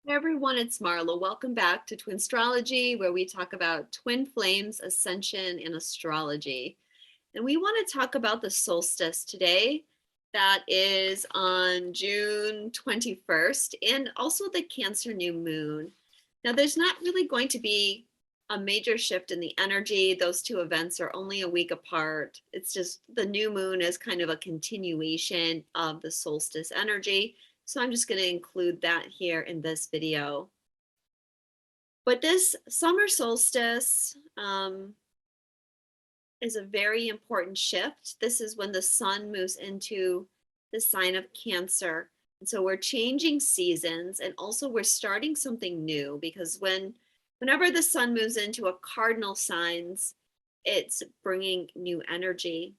Hey everyone, it's Marla. Welcome back to Twinstrology, where we talk about twin flames, ascension, and astrology. And we want to talk about the solstice today. That is on June 21st, and also the Cancer new moon. Now, there's not really going to be a major shift in the energy. Those two events are only a week apart. It's just the new moon is kind of a continuation of the solstice energy. So I'm just going to include that here in this video. But this summer solstice is a very important shift. This is when the sun moves into the sign of Cancer. And so we're changing seasons, and also we're starting something new, because whenever the sun moves into a cardinal signs, it's bringing new energy.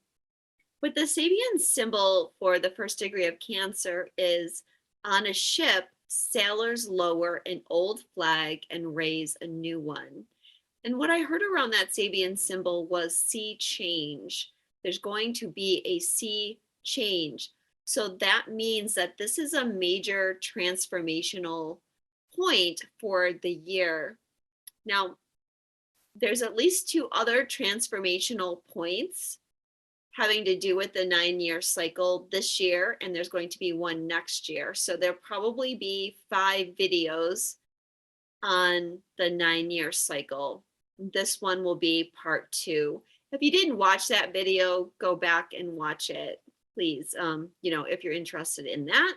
But the Sabian symbol for the first degree of Cancer is on a ship, sailors lower an old flag and raise a new one. And what I heard around that Sabian symbol was sea change. There's going to be a sea change. So that means that this is a major transformational point for the year. Now, there's at least two other transformational points having to do with the 9-year cycle this year, and there's going to be one next year. So there'll probably be 5 videos on the 9-year cycle. This one will be part 2. If you didn't watch that video, go back and watch it, please. If you're interested in that,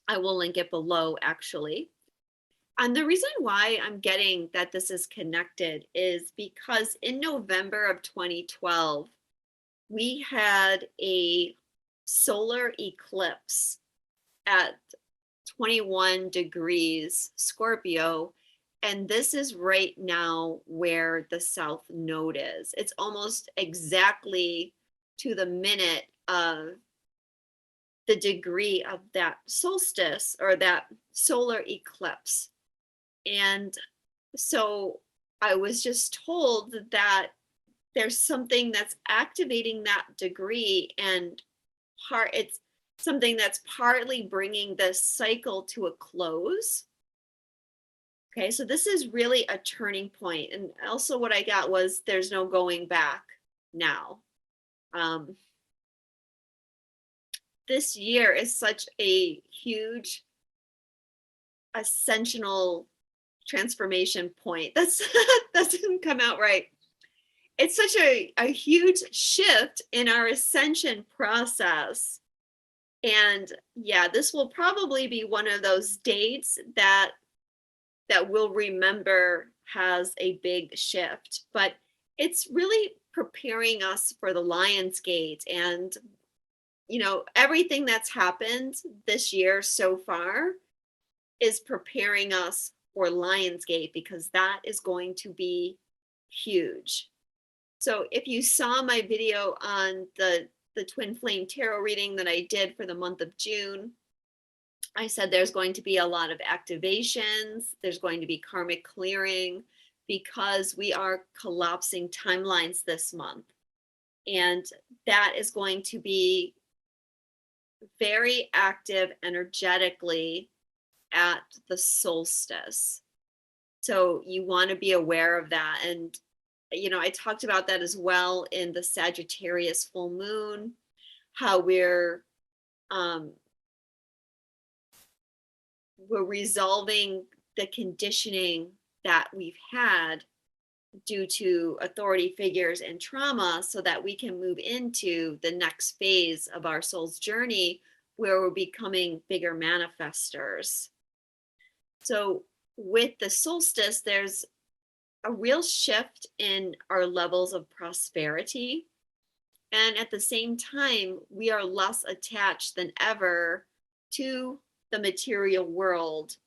I will link it below actually. And the reason why I'm getting that this is connected is because in November of 2012, we had a solar eclipse at 21 degrees Scorpio. And this is right now where the South Node is. It's almost exactly to the minute of the degree of that solstice or that solar eclipse. And so I was just told that there's something that's activating that degree, and it's something that's partly bringing this cycle to a close. Okay, so this is really a turning point. And also what I got was there's no going back now. This year is such a huge ascensional transformation point. That didn't come out right. It's such a huge shift in our ascension process. And yeah, this will probably be one of those dates that we'll remember has a big shift. But it's really preparing us for the Lion's Gate. And, everything that's happened this year so far is preparing us for Lion's Gate, because that is going to be huge. So if you saw my video on the twin flame tarot reading that I did for the month of June, I said there's going to be a lot of activations. There's going to be karmic clearing, because we are collapsing timelines this month. And that is going to be very active energetically at the solstice. So you want to be aware of that. And I talked about that as well in the Sagittarius full moon, how we're resolving the conditioning that we've had due to authority figures and trauma, so that we can move into the next phase of our soul's journey, where we're becoming bigger manifestors. So with the solstice, there's a real shift in our levels of prosperity. And at the same time, we are less attached than ever to the material world.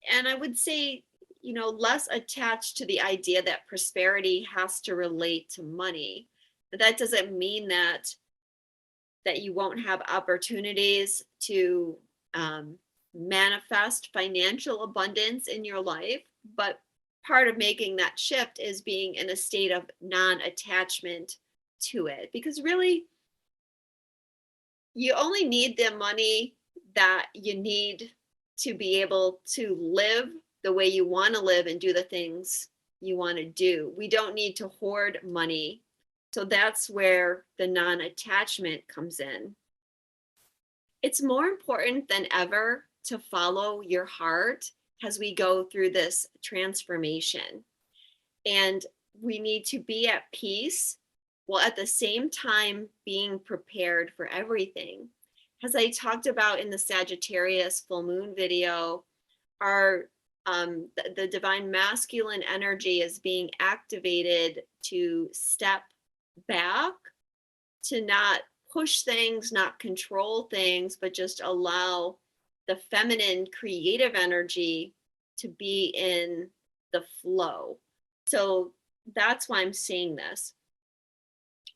And I would say, less attached to the idea that prosperity has to relate to money. But that doesn't mean that you won't have opportunities to manifest financial abundance in your life. But part of making that shift is being in a state of non-attachment to it, because really you only need the money that you need to be able to live the way you want to live and do the things you want to do. We don't need to hoard money. So that's where the non-attachment comes in. It's more important than ever to follow your heart as we go through this transformation. And we need to be at peace while at the same time being prepared for everything. As I talked about in the Sagittarius full moon video, our the divine masculine energy is being activated to step back, to not push things, not control things, but just allow the feminine creative energy to be in the flow. So that's why I'm seeing this.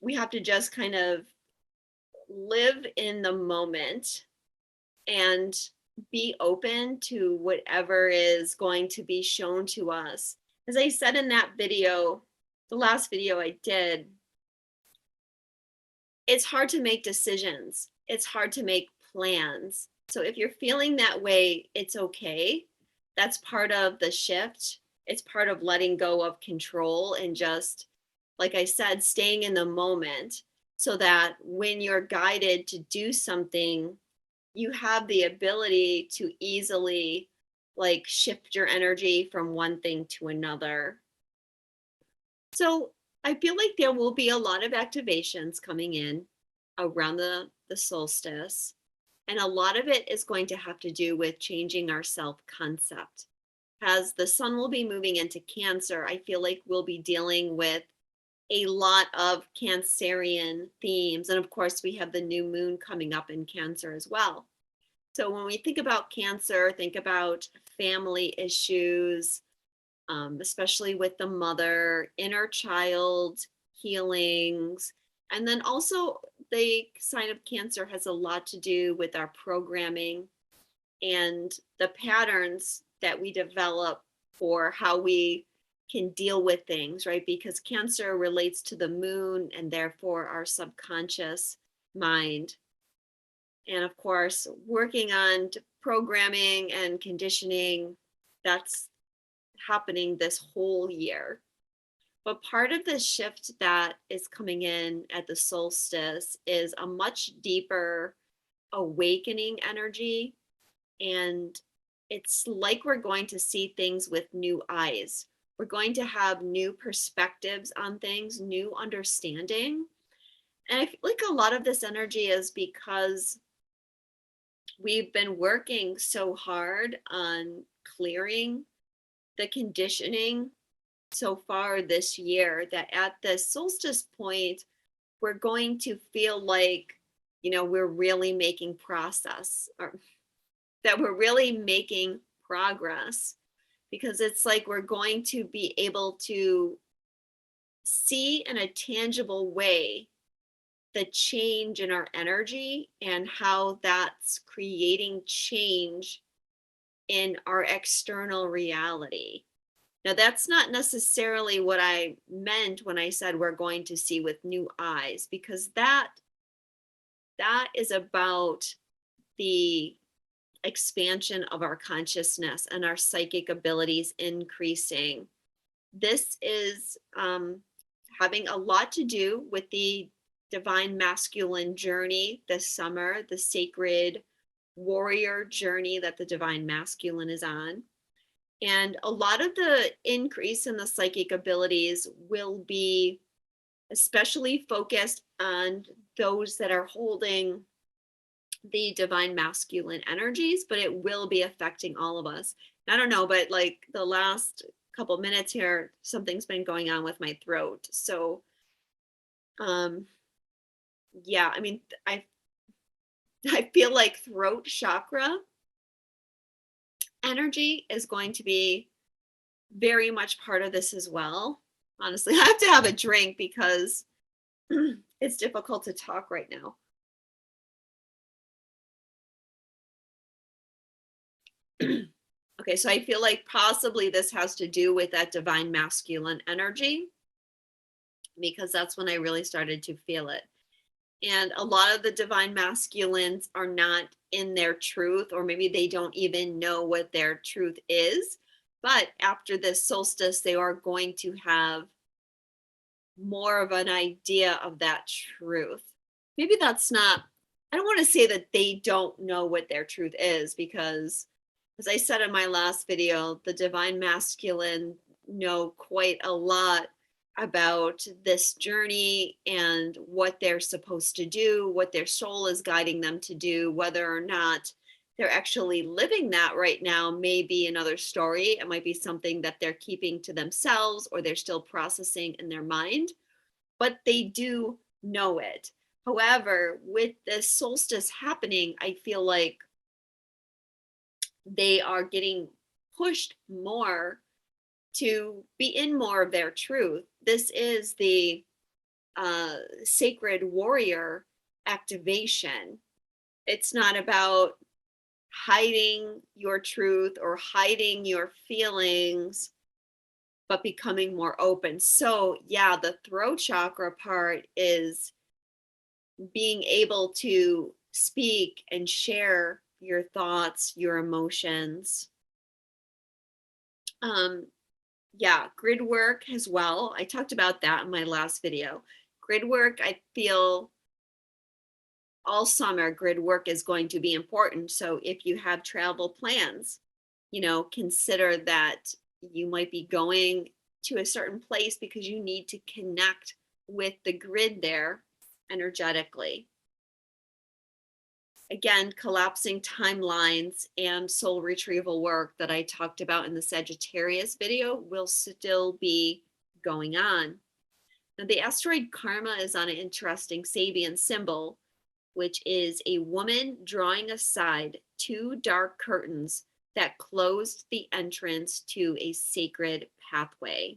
We have to just kind of live in the moment and be open to whatever is going to be shown to us. As I said in that video, the last video I did, it's hard to make decisions. It's hard to make plans. So if you're feeling that way, it's okay. That's part of the shift. It's part of letting go of control and just, like I said, staying in the moment so that when you're guided to do something, you have the ability to easily like shift your energy from one thing to another. So I feel like there will be a lot of activations coming in around the solstice. And a lot of it is going to have to do with changing our self-concept. As the sun will be moving into Cancer, I feel like we'll be dealing with a lot of Cancerian themes. And of course, we have the new moon coming up in Cancer as well. So when we think about Cancer, think about family issues, especially with the mother, inner child healings. And then also the sign of Cancer has a lot to do with our programming and the patterns that we develop for how we can deal with things, right? Because Cancer relates to the moon and therefore our subconscious mind. And of course, working on programming and conditioning, that's happening this whole year. But part of the shift that is coming in at the solstice is a much deeper awakening energy. And it's like we're going to see things with new eyes. We're going to have new perspectives on things, new understanding. And I feel like a lot of this energy is because we've been working so hard on clearing the conditioning so far this year that at the solstice point, we're going to feel like, we're really making process, or that we're really making progress, because it's like we're going to be able to see in a tangible way the change in our energy and how that's creating change in our external reality. Now, that's not necessarily what I meant when I said we're going to see with new eyes, because that is about the expansion of our consciousness and our psychic abilities increasing. This is having a lot to do with the divine masculine journey this summer, the sacred warrior journey that the divine masculine is on. And a lot of the increase in the psychic abilities will be especially focused on those that are holding the divine masculine energies, but it will be affecting all of us. I don't know, but like the last couple minutes here, something's been going on with my throat. So, yeah, I mean, I feel like throat chakra energy is going to be very much part of this as well. Honestly, I have to have a drink because it's difficult to talk right now. Okay, so I feel like possibly this has to do with that divine masculine energy, because that's when I really started to feel it. And a lot of the divine masculines are not in their truth, or maybe they don't even know what their truth is. But after this solstice, they are going to have more of an idea of that truth. Maybe that's not, I don't want to say that they don't know what their truth is, because as I said in my last video, the divine masculine know quite a lot about this journey and what they're supposed to do, what their soul is guiding them to do. Whether or not they're actually living that right now may be another story. It might be something that they're keeping to themselves, or they're still processing in their mind, but they do know it. However, with this solstice happening, I feel like they are getting pushed more to be in more of their truth. This is the sacred warrior activation. It's not about hiding your truth or hiding your feelings, but becoming more open. So, yeah, the throat chakra part is being able to speak and share your thoughts, your emotions. Yeah, grid work as well. I talked about that in my last video. Grid work, I feel all summer grid work is going to be important. So if you have travel plans, consider that you might be going to a certain place because you need to connect with the grid there energetically. Again, collapsing timelines and soul retrieval work that I talked about in the Sagittarius video will still be going on. Now, the asteroid Karma is on an interesting Sabian symbol, which is a woman drawing aside two dark curtains that closed the entrance to a sacred pathway.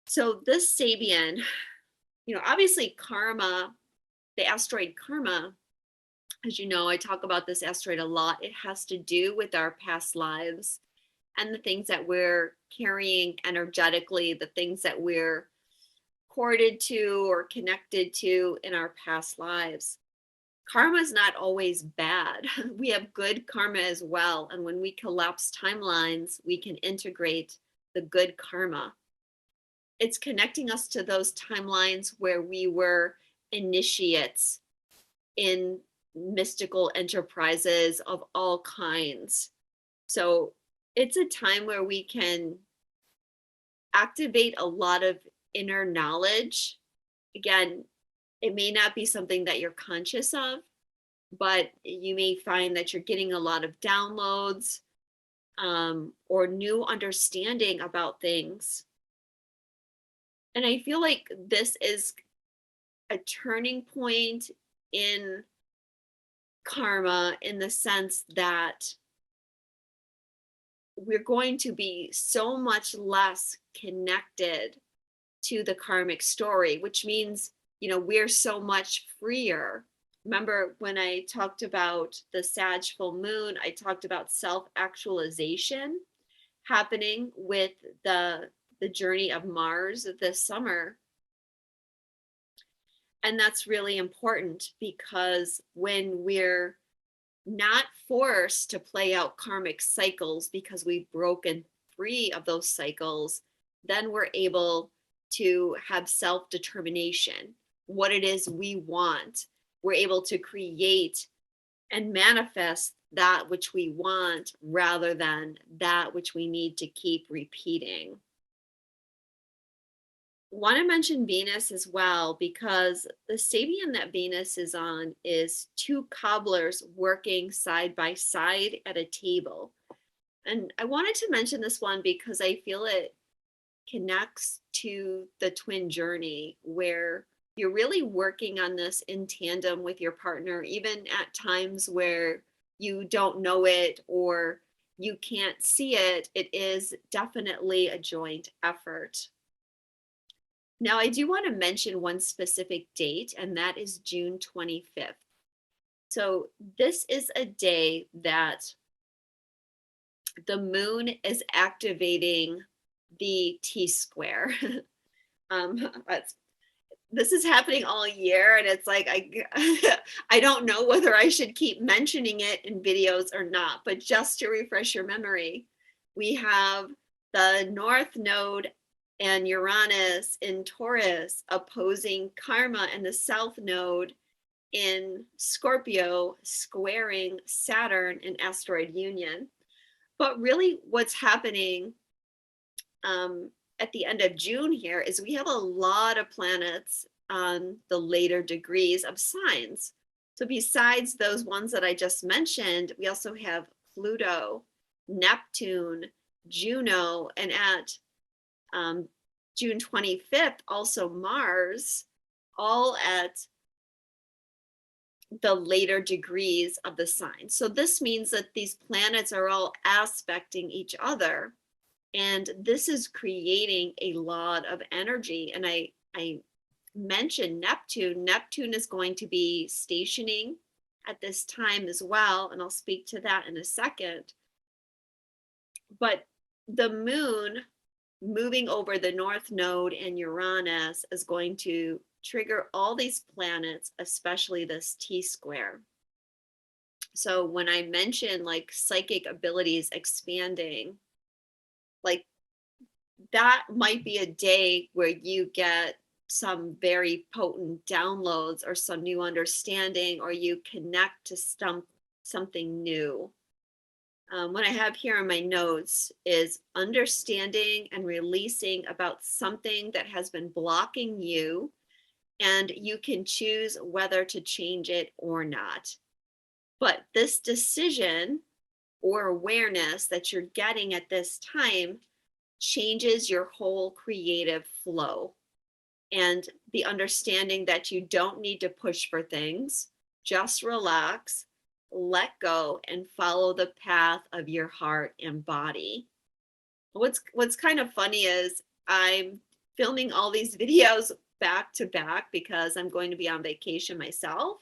So this Sabian, obviously Karma, the asteroid Karma, as you know, I talk about this asteroid a lot. It has to do with our past lives and the things that we're carrying energetically, the things that we're corded to or connected to in our past lives. Karma is not always bad. We have good karma as well. And when we collapse timelines, we can integrate the good karma. It's connecting us to those timelines where we were initiates in mystical enterprises of all kinds. So it's a time where we can activate a lot of inner knowledge. Again, it may not be something that you're conscious of, but you may find that you're getting a lot of downloads or new understanding about things. And I feel like this is a turning point in karma, in the sense that we're going to be so much less connected to the karmic story, which means, we're so much freer. Remember when I talked about the Sag full moon, I talked about self-actualization happening with the journey of Mars this summer. And that's really important, because when we're not forced to play out karmic cycles because we've broken free of those cycles, then we're able to have self-determination, what it is we want. We're able to create and manifest that which we want rather than that which we need to keep repeating. Want to mention Venus as well, because the Sabian that Venus is on is two cobblers working side by side at a table. And I wanted to mention this one because I feel it connects to the twin journey, where you're really working on this in tandem with your partner, even at times where you don't know it or you can't see it. It is definitely a joint effort. Now, I do want to mention one specific date, and that is June 25th. So this is a day that the moon is activating the T-square. this is happening all year, and it's like I don't know whether I should keep mentioning it in videos or not, but just to refresh your memory, we have the North Node and Uranus in Taurus opposing Karma, and the South Node in Scorpio squaring Saturn in asteroid union. But really what's happening at the end of June here is we have a lot of planets on the later degrees of signs. So besides those ones that I just mentioned, we also have Pluto, Neptune, Juno, and at June 25th, also Mars, all at the later degrees of the sign. So this means that these planets are all aspecting each other. And this is creating a lot of energy. And I mentioned Neptune. Neptune is going to be stationing at this time as well. And I'll speak to that in a second. But the moon moving over the North Node and Uranus is going to trigger all these planets, especially this T-square. So when I mention like psychic abilities expanding, like that might be a day where you get some very potent downloads or some new understanding, or you connect to something new. What I have here in my notes is understanding and releasing about something that has been blocking you, and you can choose whether to change it or not. But this decision or awareness that you're getting at this time changes your whole creative flow, and the understanding that you don't need to push for things, just relax, let go, and follow the path of your heart and body. What's kind of funny is I'm filming all these videos back to back because I'm going to be on vacation myself.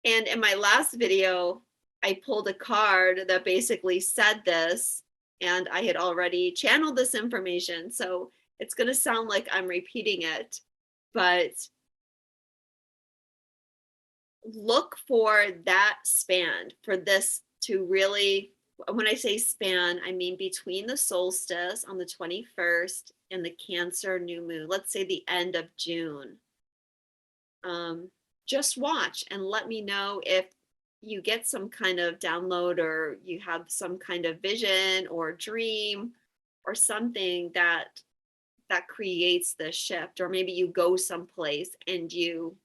And in my last video, I pulled a card that basically said this, and I had already channeled this information. So it's going to sound like I'm repeating it, but look for that span, for this to really, when I say span, I mean between the solstice on the 21st and the Cancer new moon, let's say the end of June. Just watch and let me know if you get some kind of download, or you have some kind of vision or dream or something that creates the shift, or maybe you go someplace and you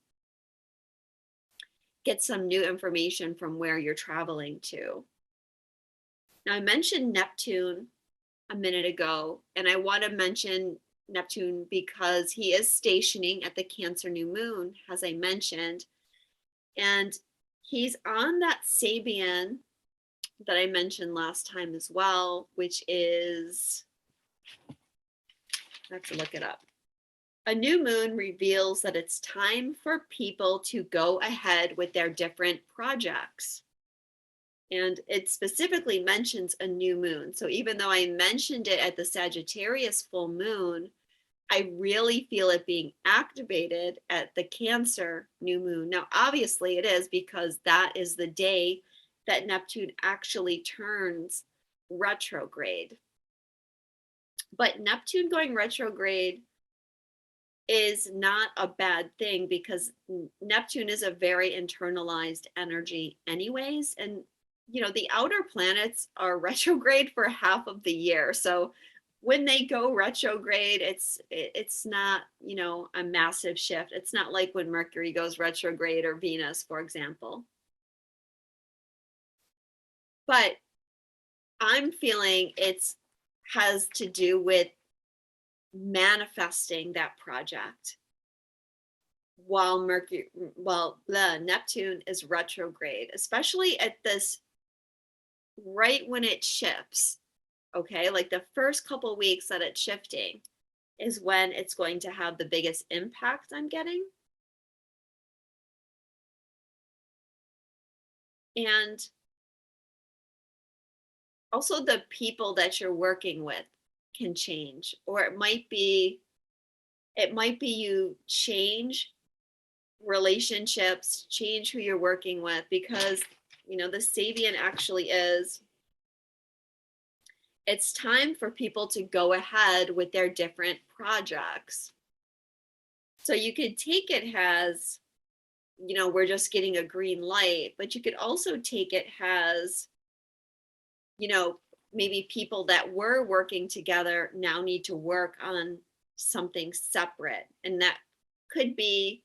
get some new information from where you're traveling to. Now, I mentioned Neptune a minute ago, and I want to mention Neptune because he is stationing at the Cancer new moon, as I mentioned, and he's on that Sabian that I mentioned last time as well, which is, I have to look it up. A new moon reveals that it's time for people to go ahead with their different projects. And it specifically mentions a new moon. So even though I mentioned it at the Sagittarius full moon, I really feel it being activated at the Cancer new moon. Now, obviously it is, because that is the day that Neptune actually turns retrograde. But Neptune going retrograde is not a bad thing, because Neptune is a very internalized energy anyways. And, you know, the outer planets are retrograde for half of the year. So when they go retrograde, it's not, you know, a massive shift. It's not like when Mercury goes retrograde or Venus, for example. But I'm feeling it's has to do with manifesting that project while Neptune is retrograde, especially at this, right when it shifts. Okay, like the first couple of weeks that it's shifting is when it's going to have the biggest impact, I'm getting. And also the people that you're working with can change, or it might be It might be you change relationships, change who you're working with, because, the Sabian actually is, it's time for people to go ahead with their different projects. So you could take it as, we're just getting a green light, but you could also take it as, you know, maybe people that were working together now need to work on something separate. And that could be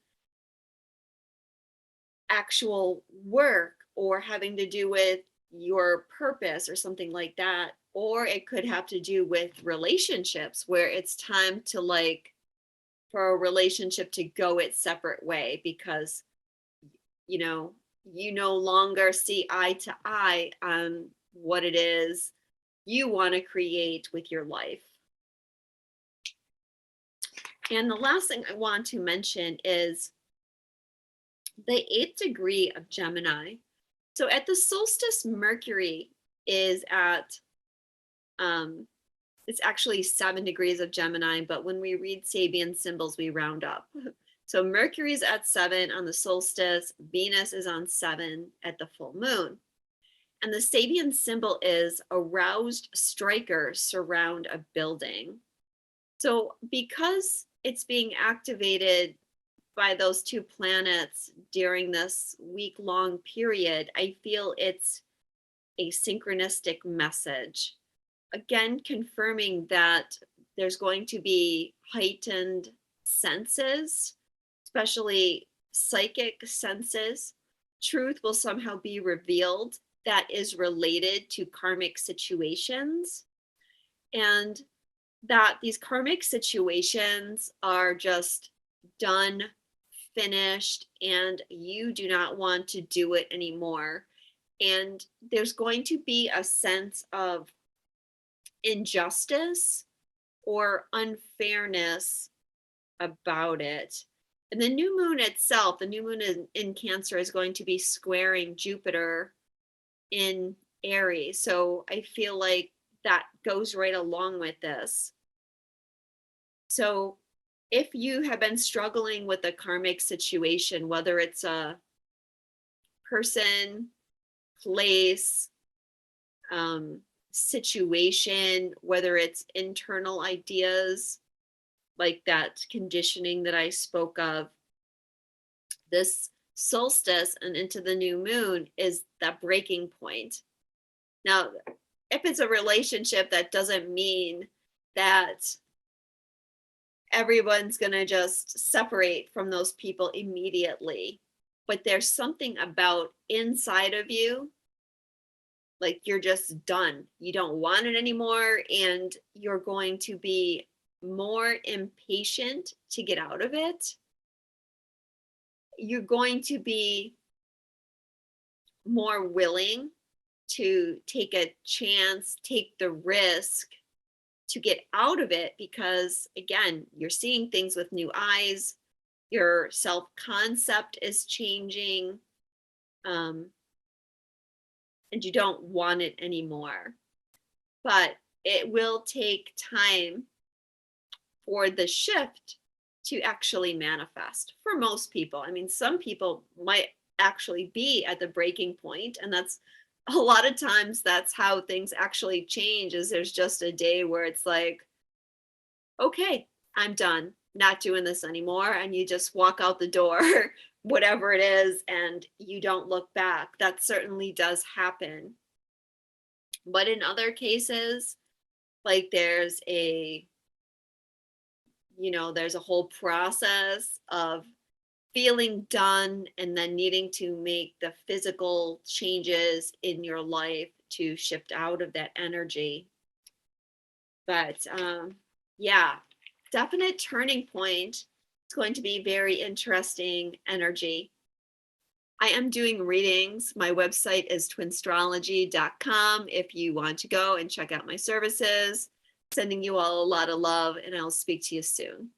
actual work or having to do with your purpose or something like that. Or it could have to do with relationships where it's time to, like, for a relationship to go its separate way because, you no longer see eye to eye on what it is you want to create with your life. And the last thing I want to mention is the 8th degree of Gemini. So at the solstice, Mercury is at, it's actually 7 degrees of Gemini, but when we read Sabian symbols, we round up. So Mercury's at 7 on the solstice, Venus is on 7 at the full moon. And the Sabian symbol is a roused striker surround a building. So because it's being activated by those 2 planets during this week-long period, I feel it's a synchronistic message. Again, confirming that there's going to be heightened senses, especially psychic senses. Truth will somehow be revealed that is related to karmic situations, and that these karmic situations are just done, finished, and you do not want to do it anymore. And there's going to be a sense of injustice or unfairness about it. And the new moon itself, the new moon in Cancer, is going to be squaring Jupiter in Aries. So I feel like that goes right along with this. So if you have been struggling with a karmic situation, whether it's a person, place, situation, whether it's internal ideas, like that conditioning that I spoke of, this solstice and into the new moon is that breaking point. Now, if it's a relationship, that doesn't mean that everyone's going to just separate from those people immediately. But there's something about inside of you, like you're just done. You don't want it anymore, and you're going to be more impatient to get out of it. You're going to be more willing to take a chance, take the risk to get out of it, because again, you're seeing things with new eyes, your self-concept is changing, and you don't want it anymore. But it will take time for the shift to actually manifest for most people. I mean, some people might actually be at the breaking point, and that's a lot of times that's how things actually change, is there's just a day where it's like, okay, I'm done, not doing this anymore, and you just walk out the door whatever it is, and you don't look back. That certainly does happen. But in other cases, like there's a whole process of feeling done and then needing to make the physical changes in your life to shift out of that energy. But yeah, definite turning point. It's going to be very interesting energy. I am doing readings. My website is twinstrology.com if you want to go and check out my services. Sending you all a lot of love, and I'll speak to you soon.